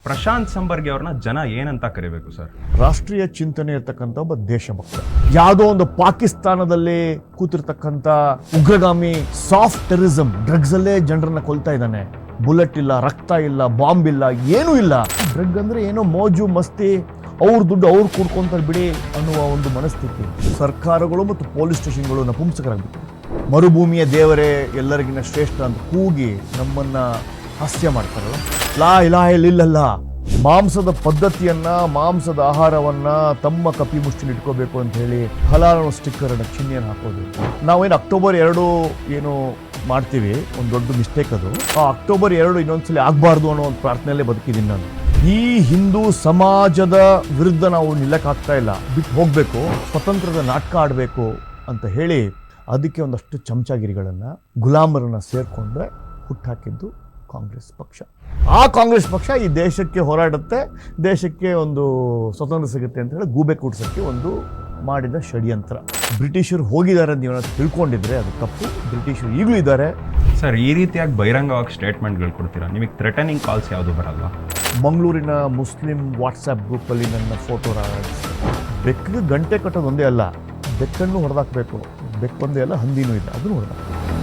ಪ್ರಶಾಂತ್ ಸಂಬರ್ಗಿ ಅವ್ರನ್ನ ಜನ ಏನಂತ ಕರಿಬೇಕು ಸರ್? ರಾಷ್ಟ್ರೀಯ ಚಿಂತನೆ ಇರ್ತಕ್ಕಂಥ ಒಬ್ಬ ದೇಶಭಕ್ತ. ಯಾವುದೋ ಒಂದು ಪಾಕಿಸ್ತಾನದಲ್ಲಿ ಕೂತಿರ್ತಕ್ಕಂಥ ಉಗ್ರಗಾಮಿ ಸಾಫ್ಟ್ ಟೆರರಿಸಂ, ಡ್ರಗ್ಸ್ ಅಲ್ಲೇ ಜನರನ್ನ ಕೊಲ್ತಾ ಇದ್ದಾನೆ. ಬುಲೆಟ್ ಇಲ್ಲ, ರಕ್ತ ಇಲ್ಲ, ಬಾಂಬ್ ಇಲ್ಲ, ಏನೂ ಇಲ್ಲ. ಡ್ರಗ್ ಅಂದ್ರೆ ಏನೋ ಮೋಜು ಮಸ್ತಿ, ಅವ್ರ ದುಡ್ಡು ಅವ್ರು ಕೂಡ್ಕೊಂತಾರೆ ಬಿಡಿ ಅನ್ನುವ ಒಂದು ಮನಸ್ಥಿತಿ. ಸರ್ಕಾರಗಳು ಮತ್ತು ಪೊಲೀಸ್ ಸ್ಟೇಷನ್ಗಳು ನಪುಂಸಕರಾಗ್ಬಿಟ್ಟು ಮರುಭೂಮಿಯ ದೇವರೇ ಎಲ್ಲರಿಗಿನ್ನ ಶ್ರೇಷ್ಠ ಅಂತ ಕೂಗಿ ನಮ್ಮನ್ನ ಹಾಸ್ಯ ಮಾಡ್ತಾರಲ್ಲ. ಲಾ ಇಲಾಹ ಇಲ್ಲಲ್ಲ, ಮಾಂಸದ ಪದ್ಧತಿಯನ್ನ, ಮಾಂಸದ ಆಹಾರವನ್ನ ತಮ್ಮ ಕಪಿ ಮುಷ್ಟಿಲಿ ಇಟ್ಕೋಬೇಕು ಅಂತ ಹೇಳಿ ಹಲಾಲ್ ಸ್ಟಿಕ್ಕರ್ ಅನ್ನ ಚಿಹ್ನೆಯನ್ನು ಹಾಕೋದು. ನಾವೇನು ಅಕ್ಟೋಬರ್ 2 ಏನು ಮಾಡ್ತೀವಿ, ಒಂದು ದೊಡ್ಡ ಮಿಸ್ಟೇಕ್ ಅದು. ಆ ಅಕ್ಟೋಬರ್ 2 ಇನ್ನೊಂದ್ಸಲಿ ಆಗ್ಬಾರ್ದು ಅನ್ನೋ ಒಂದು ಪ್ರಾರ್ಥನೆಯಲ್ಲೇ ಬದುಕಿದ್ದೀನಿ ನಾನು. ಈ ಹಿಂದೂ ಸಮಾಜದ ವಿರುದ್ಧ ನಾವು ನಿಲ್ಲಕ್ಕಾಗ್ತಾ ಇಲ್ಲ, ಬಿಟ್ಟು ಹೋಗ್ಬೇಕು, ಸ್ವತಂತ್ರದ ನಾಟಕ ಆಡಬೇಕು ಅಂತ ಹೇಳಿ ಅದಕ್ಕೆ ಒಂದಷ್ಟು ಚಮಚಾಗಿರಿಗಳನ್ನು, ಗುಲಾಮರನ್ನ ಸೇರ್ಕೊಂಡ್ರೆ ಹುಟ್ಟಾಕಿದ್ದು ಕಾಂಗ್ರೆಸ್ ಪಕ್ಷ. ಆ ಕಾಂಗ್ರೆಸ್ ಪಕ್ಷ ಈ ದೇಶಕ್ಕೆ ಹೋರಾಡುತ್ತೆ, ದೇಶಕ್ಕೆ ಒಂದು ಸ್ವತಂತ್ರ ಸಿಗುತ್ತೆ ಅಂತ ಹೇಳಿ ಗೂಬೆ ಕೂಡ್ಸೋಕ್ಕೆ ಒಂದು ಮಾಡಿದ ಷಡ್ಯಂತ್ರ. ಬ್ರಿಟಿಷರು ಹೋಗಿದ್ದಾರೆ ಅಂತ ನೀವು ತಿಳ್ಕೊಂಡಿದ್ರೆ ಅದು ತಪ್ಪು. ಬ್ರಿಟಿಷರು ಈಗಲೂ ಇದ್ದಾರೆ. ಸರ್, ಈ ರೀತಿಯಾಗಿ ಬಹಿರಂಗವಾಗಿ ಸ್ಟೇಟ್ಮೆಂಟ್ಗಳು ಕೊಡ್ತೀರಾ, ನಿಮಗೆ ಥ್ರೆಟನಿಂಗ್ ಕಾಲ್ಸ್ ಯಾವುದು ಬರಲ್ಲ? ಮಂಗಳೂರಿನ ಮುಸ್ಲಿಂ ವಾಟ್ಸಪ್ ಗ್ರೂಪಲ್ಲಿ ನನ್ನ ಫೋಟೋ ಬೆಕ್ಕಿಗೆ ಗಂಟೆ ಕಟ್ಟೋದು ಒಂದೇ ಅಲ್ಲ, ಬೆಕ್ಕನ್ನು ಹೊಡೆದಾಕಬೇಕು. ಬೆಕ್ಕೊಂದೇ ಅಲ್ಲ, ಹಂದಿನೂ ಇಲ್ಲ, ಅದನ್ನು ಹೊಡೆದಾಕ.